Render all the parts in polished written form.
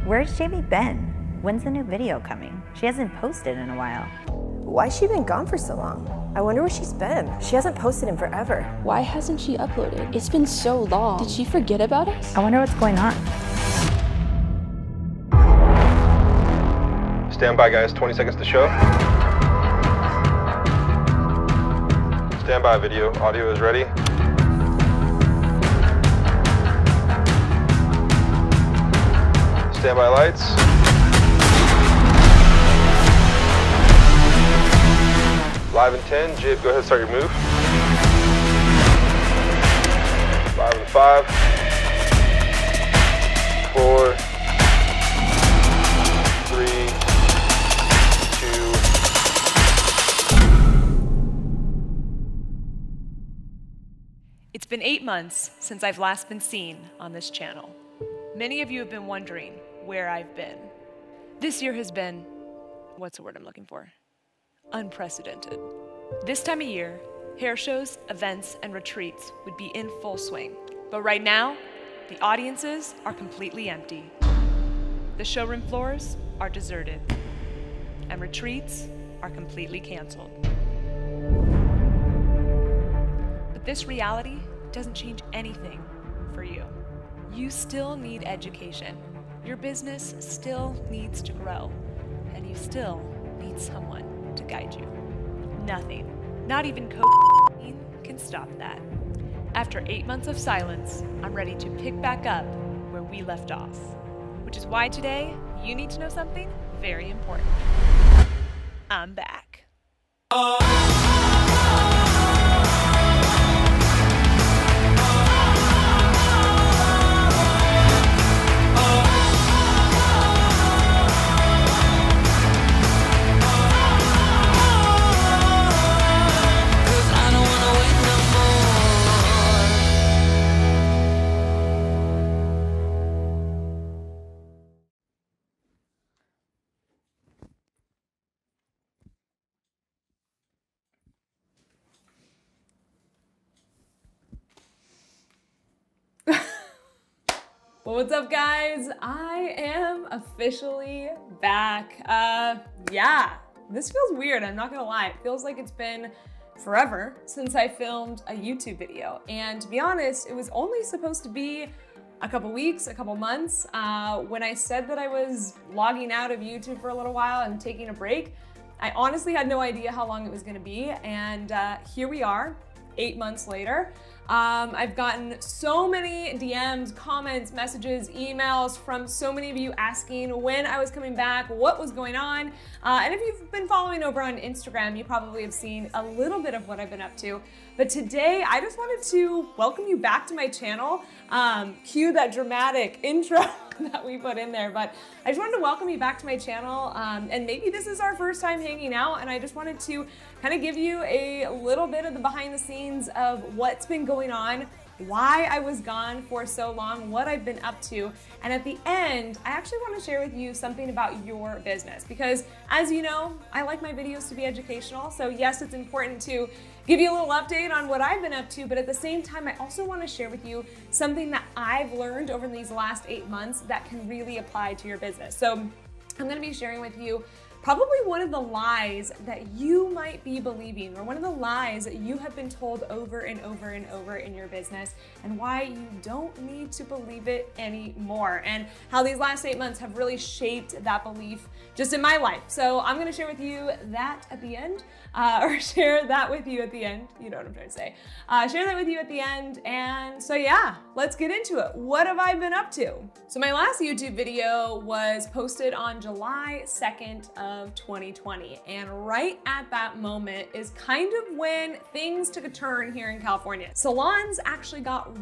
Where's Jamie been? When's the new video coming? She hasn't posted in a while. Why's she been gone for so long? I wonder where she's been. She hasn't posted in forever. Why hasn't she uploaded? It's been so long. Did she forget about us? I wonder what's going on. Stand by, guys. 20 seconds to show. Stand by, video. Audio is ready. Stand by, lights. Live in 10. Jib, go ahead and start your move. Live in 5, 4, 3, 2. It's been 8 months since I've last been seen on this channel. Many of you have been wondering where I've been. This year has been, what's the word I'm looking for? Unprecedented. This time of year, hair shows, events, and retreats would be in full swing. But right now, the audiences are completely empty. The showroom floors are deserted, and retreats are completely canceled. But this reality doesn't change anything for you. You still need education. Your business still needs to grow, and you still need someone to guide you. Nothing, not even coaching, can stop that. After 8 months of silence, I'm ready to pick back up where we left off, which is why today you need to know something very important. I'm back. Well, what's up, guys? I am officially back. Yeah, this feels weird, I'm not gonna lie. It feels like it's been forever since I filmed a YouTube video. And to be honest, it was only supposed to be a couple weeks, a couple months. When I said that I was logging out of YouTube for a little while and taking a break, I honestly had no idea how long it was gonna be. And here we are, 8 months later. I've gotten so many DMs, comments, messages, emails from so many of you asking when I was coming back, what was going on. And if you've been following over on Instagram, you probably have seen a little bit of what I've been up to. But today, I just wanted to welcome you back to my channel. Cue that dramatic intro that we put in there. But I just wanted to welcome you back to my channel. And maybe this is our first time hanging out, and I just wanted to kind of give you a little bit of the behind the scenes of what's been going on, why I was gone for so long, what I've been up to. And at the end, I actually want to share with you something about your business, because as you know, I like my videos to be educational. So yes, it's important to give you a little update on what I've been up to, but at the same time, I also want to share with you something that I've learned over these last 8 months that can really apply to your business. So I'm going to be sharing with you probably one of the lies that you might be believing, or one of the lies that you have been told over and over and over in your business, and why you don't need to believe it anymore, and how these last 8 months have really shaped that belief just in my life. So I'm gonna share with you that at the end, or share that with you at the end. You know what I'm trying to say. Share that with you at the end. And so yeah, let's get into it. What have I been up to? So my last YouTube video was posted on July 2nd of 2020. And right at that moment is kind of when things took a turn here in California. Salons actually got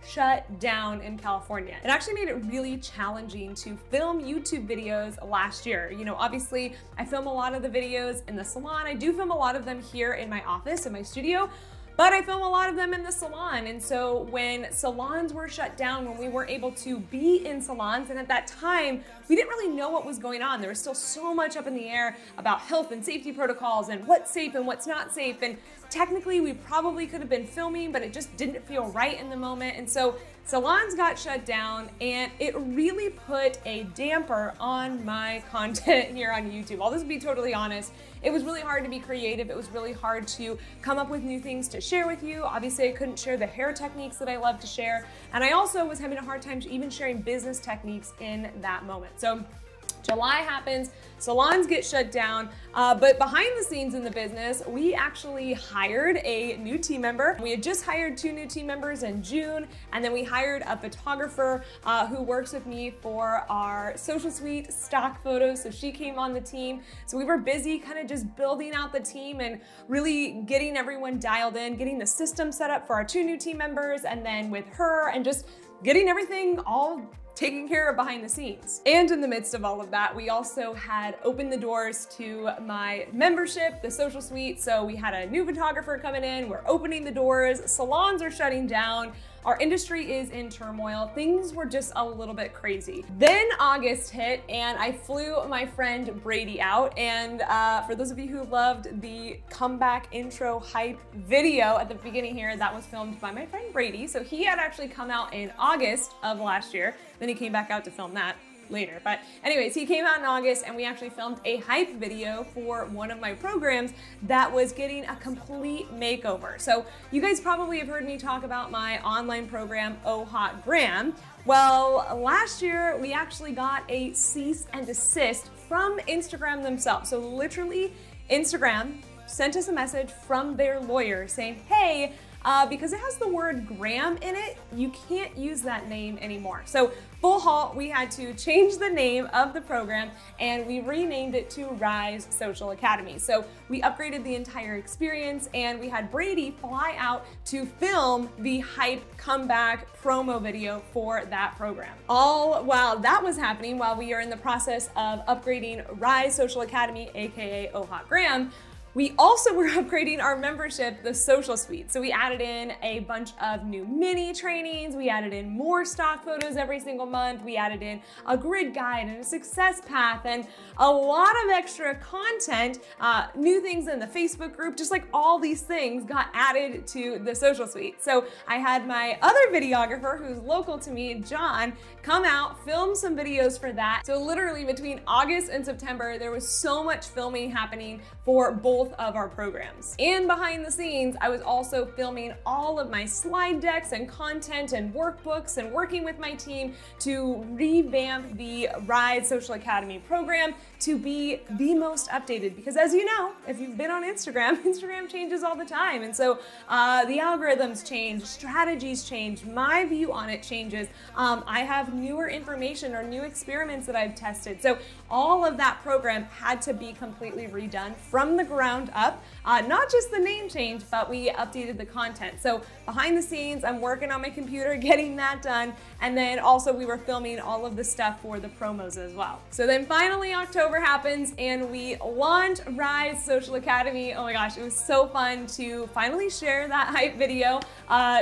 shut down in California. It actually made it really challenging to film YouTube videos last year. You know, obviously I film a lot of the videos in the salon. I do film a lot of them here in my office, in my studio, but I film a lot of them in the salon. And so when salons were shut down, when we weren't able to be in salons, and at that time, we didn't really know what was going on. There was still so much up in the air about health and safety protocols and what's safe and what's not safe. And technically we probably could have been filming, but it just didn't feel right in the moment. And so salons got shut down, and it really put a damper on my content here on YouTube. I'll just be totally honest. It was really hard to be creative. It was really hard to come up with new things to share with you. Obviously, I couldn't share the hair techniques that I love to share. And I also was having a hard time even sharing business techniques in that moment. So July happens, salons get shut down, but behind the scenes in the business, we actually hired a new team member. We had just hired 2 new team members in June, and then we hired a photographer who works with me for our social suite stock photos. So she came on the team. So we were busy kind of just building out the team and really getting everyone dialed in, getting the system set up for our 2 new team members, and then with her, and just getting everything all taken care of behind the scenes. And in the midst of all of that, we also had opened the doors to my membership, the social suite. So we had a new photographer coming in, we're opening the doors, salons are shutting down, our industry is in turmoil. Things were just a little bit crazy. Then August hit, and I flew my friend Brady out. And for those of you who loved the comeback intro hype video at the beginning here, that was filmed by my friend Brady. So he had actually come out in August of last year. Then he came back out to film that later. But anyways, he came out in August, and we actually filmed a hype video for one of my programs that was getting a complete makeover. So you guys probably have heard me talk about my online program, Oh Hot Gram. Well, last year we actually got a cease and desist from Instagram themselves. So literally Instagram sent us a message from their lawyer saying, hey, because it has the word gram in it, you can't use that name anymore. So full halt, we had to change the name of the program, and we renamed it to Rise Social Academy. So we upgraded the entire experience, and we had Brady fly out to film the hype comeback promo video for that program. All while that was happening, while we are in the process of upgrading Rise Social Academy, aka Oh Hot Gram, we also were upgrading our membership, the social suite. So we added in a bunch of new mini trainings. We added in more stock photos every single month. We added in a grid guide and a success path and a lot of extra content, new things in the Facebook group, just like all these things got added to the social suite. So I had my other videographer who's local to me, John, come out, film some videos for that. So literally between August and September, there was so much filming happening for both of our programs. And behind the scenes, I was also filming all of my slide decks and content and workbooks and working with my team to revamp the Rise Social Academy program to be the most updated. Because as you know, if you've been on Instagram, Instagram changes all the time. And so the algorithms change, strategies change, my view on it changes. I have newer information or new experiments that I've tested. So all of that program had to be completely redone from the ground up. Not just the name change, but we updated the content. So behind the scenes, I'm working on my computer, getting that done. And then also we were filming all of the stuff for the promos as well. So then finally October happens and we launch Rise Social Academy. Oh my gosh, it was so fun to finally share that hype video.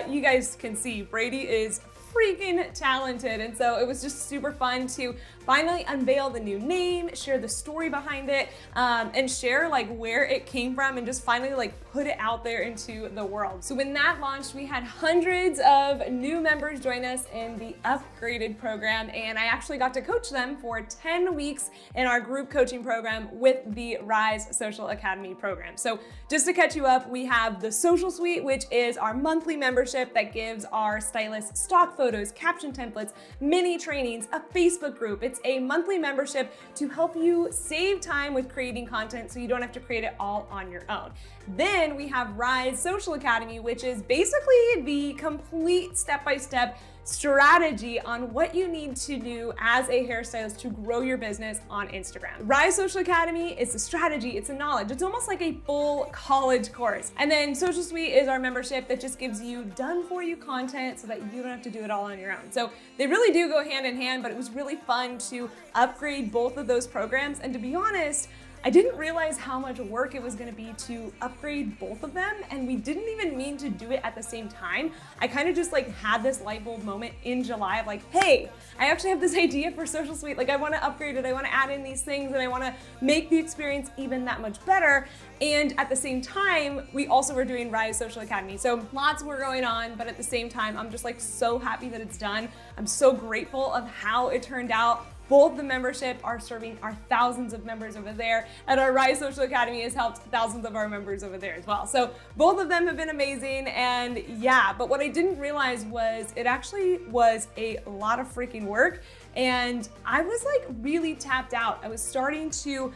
You guys can see Brady is freaking talented, and so it was just super fun to finally unveil the new name, share the story behind it, and share like where it came from, and just finally like put it out there into the world. So when that launched, we had hundreds of new members join us in the upgraded program, and I actually got to coach them for 10 weeks in our group coaching program with the Rise Social Academy program. So just to catch you up, we have the Social Suite, which is our monthly membership that gives our stylists stock photos, caption templates, mini trainings, a Facebook group. It's a monthly membership to help you save time with creating content so you don't have to create it all on your own. Then we have Rise Social Academy, which is basically the complete step-by-step strategy on what you need to do as a hairstylist to grow your business on Instagram. Rise Social Academy is a strategy, it's a knowledge, it's almost like a full college course. And then Social Suite is our membership that just gives you done for you content so that you don't have to do it all on your own. So they really do go hand in hand, but it was really fun to upgrade both of those programs. And to be honest, I didn't realize how much work it was gonna be to upgrade both of them, and we didn't even mean to do it at the same time. I kind of just like had this light bulb moment in July of like, hey, I actually have this idea for Social Suite. Like I wanna upgrade it, I wanna add in these things, and I wanna make the experience even that much better. And at the same time, we also were doing Rise Social Academy. So lots were going on, but at the same time, I'm just like so happy that it's done. I'm so grateful of how it turned out. Both the membership are serving our thousands of members over there, and our Rise Social Academy has helped thousands of our members over there as well. So both of them have been amazing, and yeah, but what I didn't realize was it actually was a lot of freaking work, and I was like really tapped out. I was starting to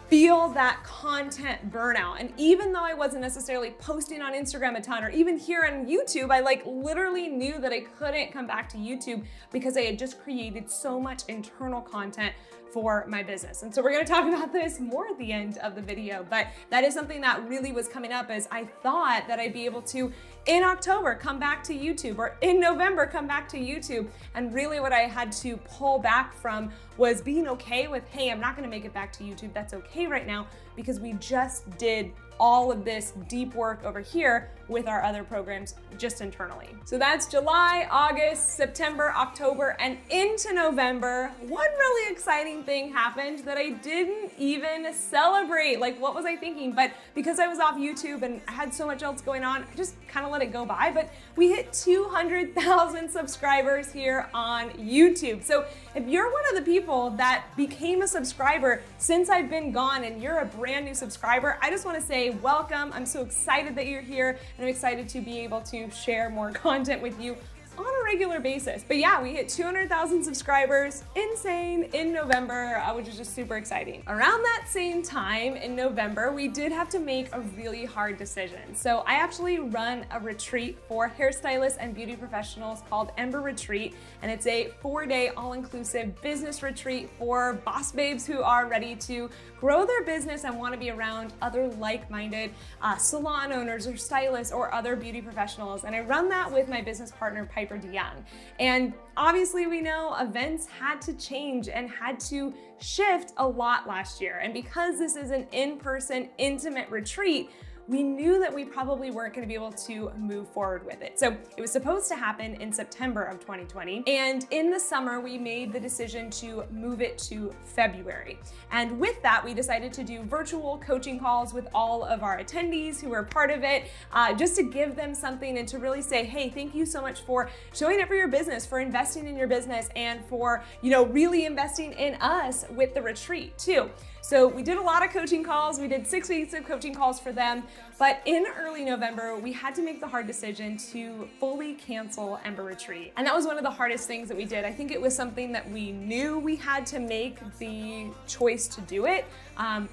feel that content burnout. And even though I wasn't necessarily posting on Instagram a ton, or even here on YouTube, I like literally knew that I couldn't come back to YouTube because I had just created so much internal content for my business. And so we're gonna talk about this more at the end of the video, but that is something that really was coming up as I thought that I'd be able to, in October, come back to YouTube, or in November, come back to YouTube. And really what I had to pull back from was being okay with, hey, I'm not gonna make it back to YouTube. That's okay right now, because we just did all of this deep work over here with our other programs just internally. So that's July, August, September, October, and into November. One really exciting thing happened that I didn't even celebrate. Like, what was I thinking? But because I was off YouTube and I had so much else going on, I just kind of let it go by. But we hit 200,000 subscribers here on YouTube. So if you're one of the people that became a subscriber since I've been gone and you're a brand new subscriber, I just want to say welcome. I'm so excited that you're here, and I'm excited to be able to share more content with you on a regular basis. But yeah, we hit 200,000 subscribers, insane, in November, which is just super exciting. Around that same time in November, we did have to make a really hard decision. So I actually run a retreat for hairstylists and beauty professionals called Ember Retreat, and it's a 4-day all-inclusive business retreat for boss babes who are ready to grow their business and want to be around other like-minded salon owners or stylists or other beauty professionals. And I run that with my business partner, Piper DeYoung. And obviously we know events had to change and had to shift a lot last year. And because this is an in-person, intimate retreat, we knew that we probably weren't going to be able to move forward with it. So it was supposed to happen in September of 2020. And in the summer, we made the decision to move it to February. And with that, we decided to do virtual coaching calls with all of our attendees who were part of it, just to give them something and to really say, hey, thank you so much for showing up for your business, for investing in your business, and for, really investing in us with the retreat too. So we did a lot of coaching calls. We did 6 weeks of coaching calls for them. But in early November, we had to make the hard decision to fully cancel Ember Retreat. And that was one of the hardest things that we did. I think it was something that we knew we had to make the choice to do it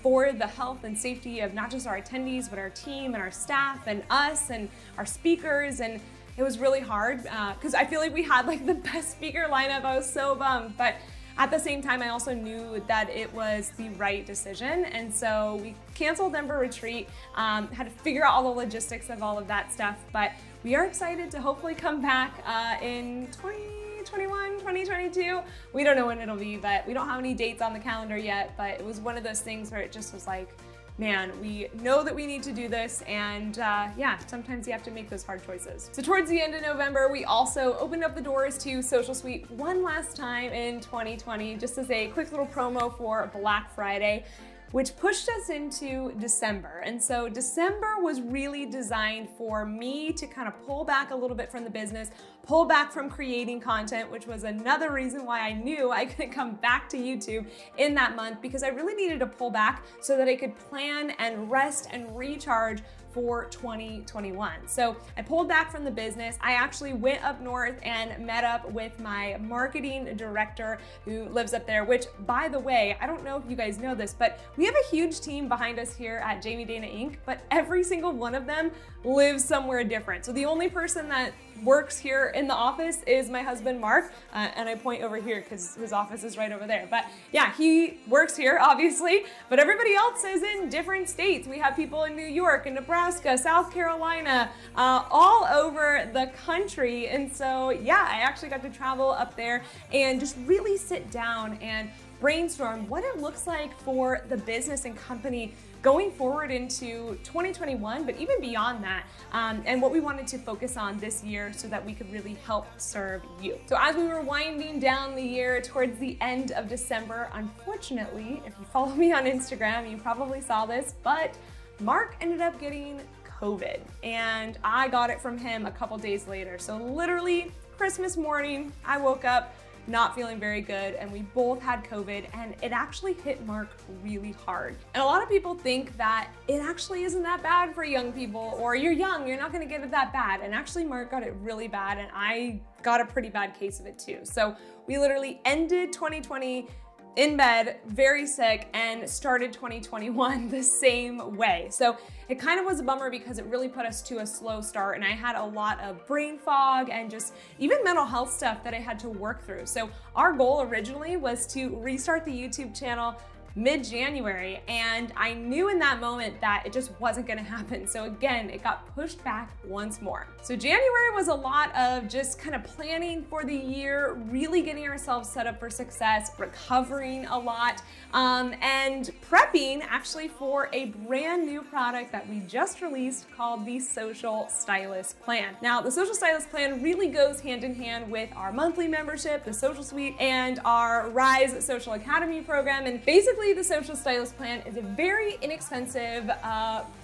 for the health and safety of not just our attendees, but our team and our staff and us and our speakers. And it was really hard because I feel like we had like the best speaker lineup. I was so bummed. But at the same time, I also knew that it was the right decision. And so we canceled Ember Retreat, had to figure out all the logistics of all of that stuff. But we are excited to hopefully come back in 2021, 2022. We don't know when it'll be, but we don't have any dates on the calendar yet. But it was one of those things where it just was like, man, we know that we need to do this, and yeah, sometimes you have to make those hard choices. So towards the end of November, we also opened up the doors to Social Suite one last time in 2020, just as a quick little promo for Black Friday, which pushed us into December. And so December was really designed for me to kind of pull back a little bit from the business, pull back from creating content, which was another reason why I knew I couldn't come back to YouTube in that month, because I really needed to pull back so that I could plan and rest and recharge for 2021. So I pulled back from the business. I actually went up north and met up with my marketing director who lives up there, which, by the way, I don't know if you guys know this, but we have a huge team behind us here at Jamie Dana Inc., but every single one of them lives somewhere different. So the only person that works here in the office is my husband, Mark, and I point over here because his office is right over there. But yeah, he works here, obviously, but everybody else is in different states. We have people in New York and Nebraska, South Carolina, all over the country. And so, yeah, I actually got to travel up there and just really sit down and brainstorm what it looks like for the business and company going forward into 2021, but even beyond that, and what we wanted to focus on this year so that we could really help serve you. So as we were winding down the year towards the end of December, unfortunately, if you follow me on Instagram, you probably saw this, but Mark ended up getting COVID, and I got it from him a couple days later. So literally Christmas morning, I woke up not feeling very good, and we both had COVID, and it actually hit Mark really hard. And a lot of people think that it actually isn't that bad for young people, or you're young, you're not gonna get it that bad. And actually Mark got it really bad, and I got a pretty bad case of it too. So we literally ended 2020 in bed, very sick, and started 2021 the same way. So it kind of was a bummer because it really put us to a slow start, and I had a lot of brain fog and just even mental health stuff that I had to work through. So our goal originally was to restart the YouTube channel mid-January, and I knew in that moment that it just wasn't gonna happen. So again, it got pushed back once more. So January was a lot of just kind of planning for the year, really getting ourselves set up for success, recovering a lot, and prepping actually for a brand new product that we just released called the Social Stylist Plan. Now, the Social Stylist Plan really goes hand in hand with our monthly membership, the Social Suite, and our Rise Social Academy program. And basically, the Social Stylist Plan is a very inexpensive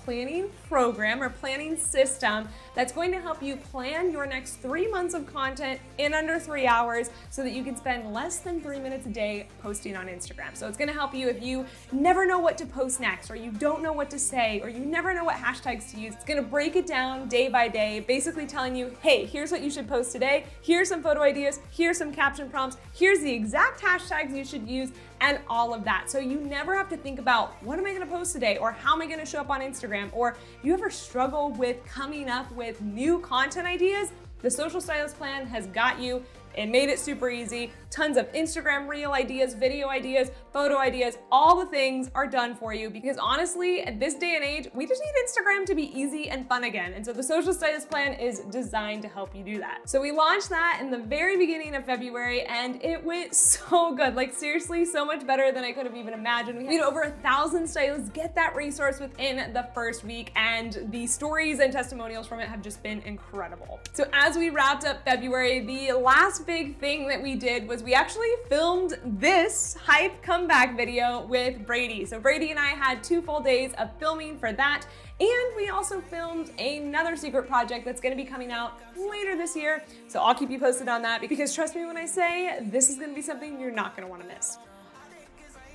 planning program or planning system that's going to help you plan your next 3 months of content in under 3 hours so that you can spend less than 3 minutes a day posting on Instagram. So it's gonna help you if you never know what to post next, or you don't know what to say, or you never know what hashtags to use. It's gonna break it down day by day, basically telling you, hey, here's what you should post today, here's some photo ideas, here's some caption prompts, here's the exact hashtags you should use, and all of that. So you never have to think about, what am I gonna post today, or how am I gonna show up on Instagram, or you ever struggle with coming up with new content ideas? The Social Stylist Plan has got you. It made it super easy. Tons of Instagram reel ideas, video ideas, photo ideas, all the things are done for you, because honestly, at this day and age, we just need Instagram to be easy and fun again. And so the Social Stylist Plan is designed to help you do that. So we launched that in the very beginning of February, and it went so good. Like seriously, so much better than I could have even imagined. We had over 1,000 stylists get that resource within the first week, and the stories and testimonials from it have just been incredible. So as we wrapped up February, the last big thing that we did was we actually filmed this hype comeback video with Brady. So Brady and I had 2 full days of filming for that, and we also filmed another secret project that's gonna be coming out later this year. So I'll keep you posted on that, because trust me when I say this is gonna be something you're not gonna wanna miss.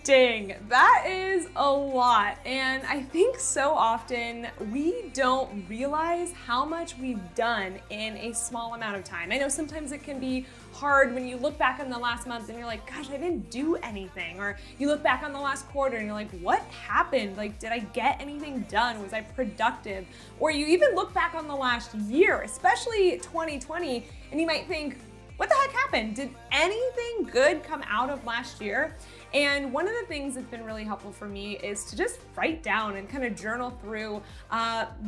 Dang, that is a lot. And I think so often we don't realize how much we've done in a small amount of time. I know sometimes it can be hard when you look back on the last month and you're like, gosh, I didn't do anything. Or you look back on the last quarter and you're like, what happened? Like, did I get anything done? Was I productive? Or you even look back on the last year, especially 2020, and you might think, what the heck happened? Did anything good come out of last year? And one of the things that's been really helpful for me is to just write down and kind of journal through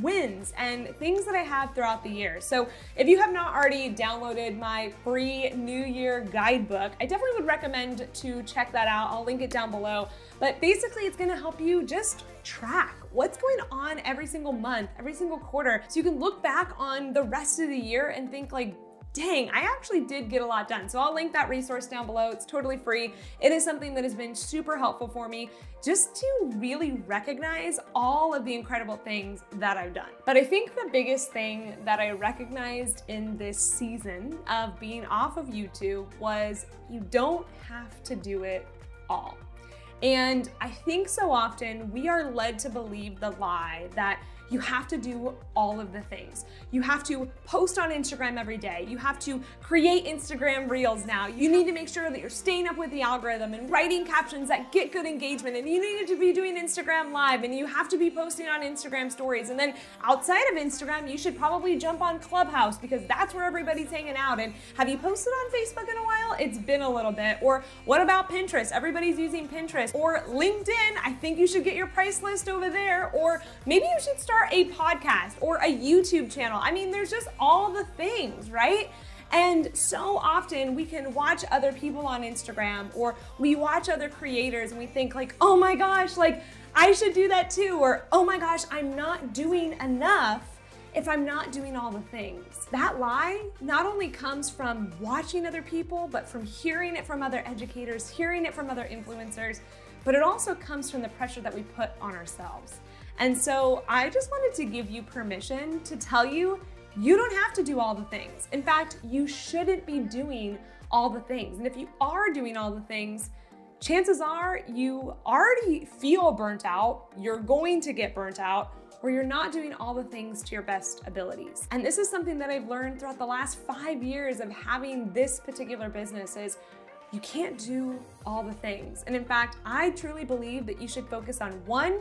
wins and things that I have throughout the year. So if you have not already downloaded my free New Year guidebook, I definitely would recommend to check that out. I'll link it down below. But basically it's gonna help you just track what's going on every single month, every single quarter, so you can look back on the rest of the year and think like, dang, I actually did get a lot done. So I'll link that resource down below. It's totally free. It is something that has been super helpful for me just to really recognize all of the incredible things that I've done. But I think the biggest thing that I recognized in this season of being off of YouTube was you don't have to do it all. And I think so often we are led to believe the lie that You have to do all of the things. You have to post on Instagram every day. You have to create Instagram Reels now. You need to make sure that you're staying up with the algorithm and writing captions that get good engagement. And you need to be doing Instagram Live, and you have to be posting on Instagram Stories. And then outside of Instagram, you should probably jump on Clubhouse because that's where everybody's hanging out. And have you posted on Facebook in a while? It's been a little bit. Or what about Pinterest? Everybody's using Pinterest. Or LinkedIn, I think you should get your price list over there. Or maybe you should start a podcast or a YouTube channel. I mean, there's just all the things, right? And so often we can watch other people on Instagram, or we watch other creators and we think like, oh my gosh, like I should do that too. Or, oh my gosh, I'm not doing enough if I'm not doing all the things. That lie not only comes from watching other people, but from hearing it from other educators, hearing it from other influencers, but it also comes from the pressure that we put on ourselves. And so I just wanted to give you permission to tell you, you don't have to do all the things. In fact, you shouldn't be doing all the things. And if you are doing all the things, chances are you already feel burnt out, you're going to get burnt out, or you're not doing all the things to your best abilities. And this is something that I've learned throughout the last 5 years of having this particular business is you can't do all the things. And in fact, I truly believe that you should focus on 1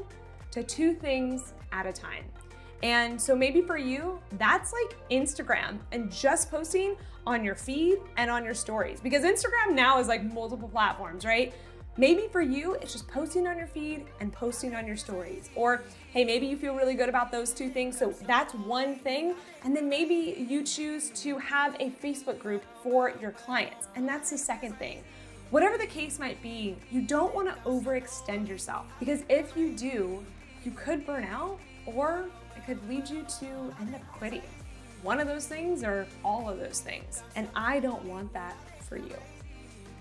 to 2 things at a time. And so maybe for you, that's like Instagram and just posting on your feed and on your stories, because Instagram now is like multiple platforms, right? Maybe for you, it's just posting on your feed and posting on your stories. Or, hey, maybe you feel really good about those 2 things, so that's one thing. And then maybe you choose to have a Facebook group for your clients, and that's the second thing. Whatever the case might be, you don't want to overextend yourself, because if you do, you could burn out, or it could lead you to end up quitting. One of those things or all of those things. And I don't want that for you.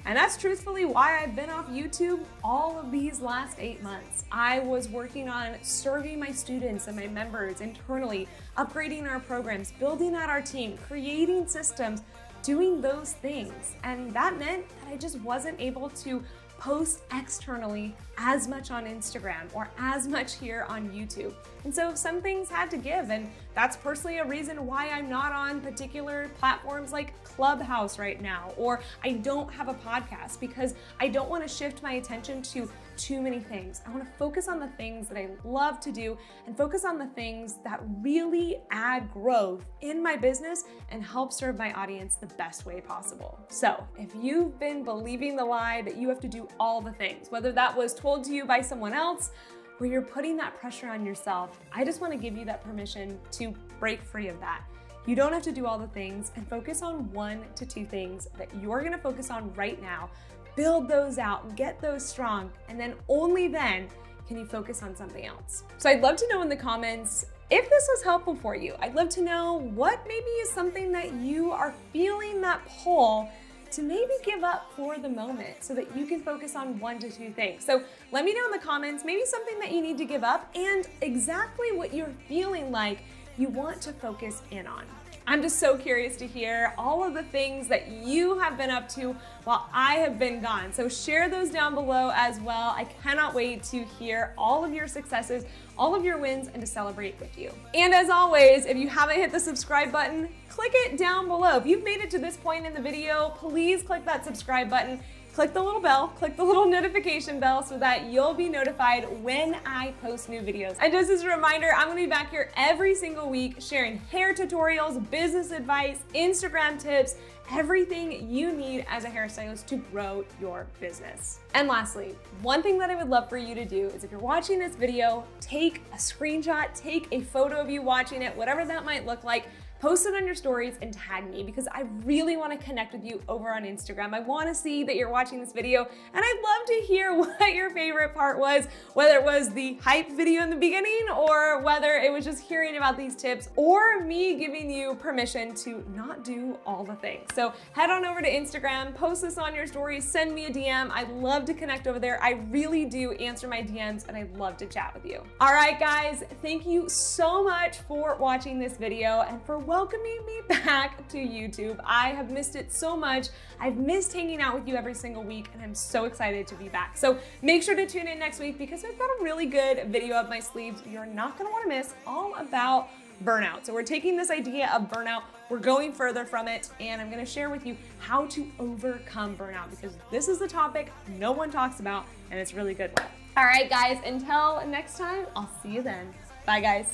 And that's truthfully why I've been off YouTube all of these last 8 months. I was working on serving my students and my members internally, upgrading our programs, building out our team, creating systems, doing those things. And that meant that I just wasn't able to post externally as much on Instagram or as much here on YouTube. And so some things had to give, and that's personally a reason why I'm not on particular platforms like Clubhouse right now, or I don't have a podcast, because I don't want to shift my attention to too many things. I want to focus on the things that I love to do and focus on the things that really add growth in my business and help serve my audience the best way possible. So if you've been believing the lie that you have to do all the things, whether that was told to you by someone else, where you're putting that pressure on yourself, I just want to give you that permission to break free of that. You don't have to do all the things, and focus on 1 to 2 things that you're going to focus on right now. Build those out, get those strong, and then only then can you focus on something else. So I'd love to know in the comments if this was helpful for you. I'd love to know what maybe is something that you are feeling that pull to maybe give up for the moment so that you can focus on 1 to 2 things. So let me know in the comments, maybe something that you need to give up and exactly what you're feeling like you want to focus in on. I'm just so curious to hear all of the things that you have been up to while I have been gone. So share those down below as well. I cannot wait to hear all of your successes, all of your wins, and to celebrate with you. And as always, if you haven't hit the subscribe button, click it down below. If you've made it to this point in the video, please click that subscribe button. Click the little bell, click the little notification bell so that you'll be notified when I post new videos. And just as a reminder, I'm gonna be back here every single week sharing hair tutorials, business advice, Instagram tips, everything you need as a hairstylist to grow your business. And lastly, one thing that I would love for you to do is if you're watching this video, take a screenshot, take a photo of you watching it, whatever that might look like, post it on your stories and tag me, because I really want to connect with you over on Instagram. I want to see that you're watching this video, and I'd love to hear what your favorite part was, whether it was the hype video in the beginning or whether it was just hearing about these tips or me giving you permission to not do all the things. So head on over to Instagram, post this on your stories, send me a DM. I'd love to connect over there. I really do answer my DMs, and I'd love to chat with you. All right, guys, thank you so much for watching this video and for welcoming me back to YouTube. I have missed it so much. I've missed hanging out with you every single week, and I'm so excited to be back. So make sure to tune in next week because I've got a really good video up my sleeves you're not gonna wanna miss, all about burnout. So we're taking this idea of burnout, we're going further from it, and I'm gonna share with you how to overcome burnout because this is the topic no one talks about, and it's a really good one. All right, guys, until next time, I'll see you then. Bye, guys.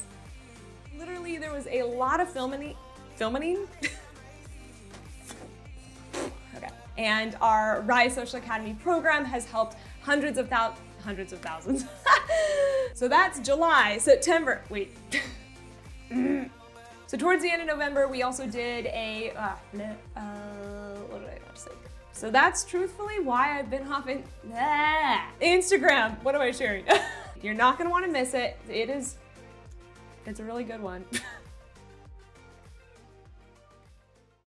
Literally, there was a lot of filming? Okay. And our Rise Social Academy program has helped hundreds of thousands. So that's July, September, wait. So towards the end of November, we also did a, what did I want to say? So that's truthfully why I've been hopping, Instagram, what am I sharing? You're not gonna wanna miss it. It's a really good one.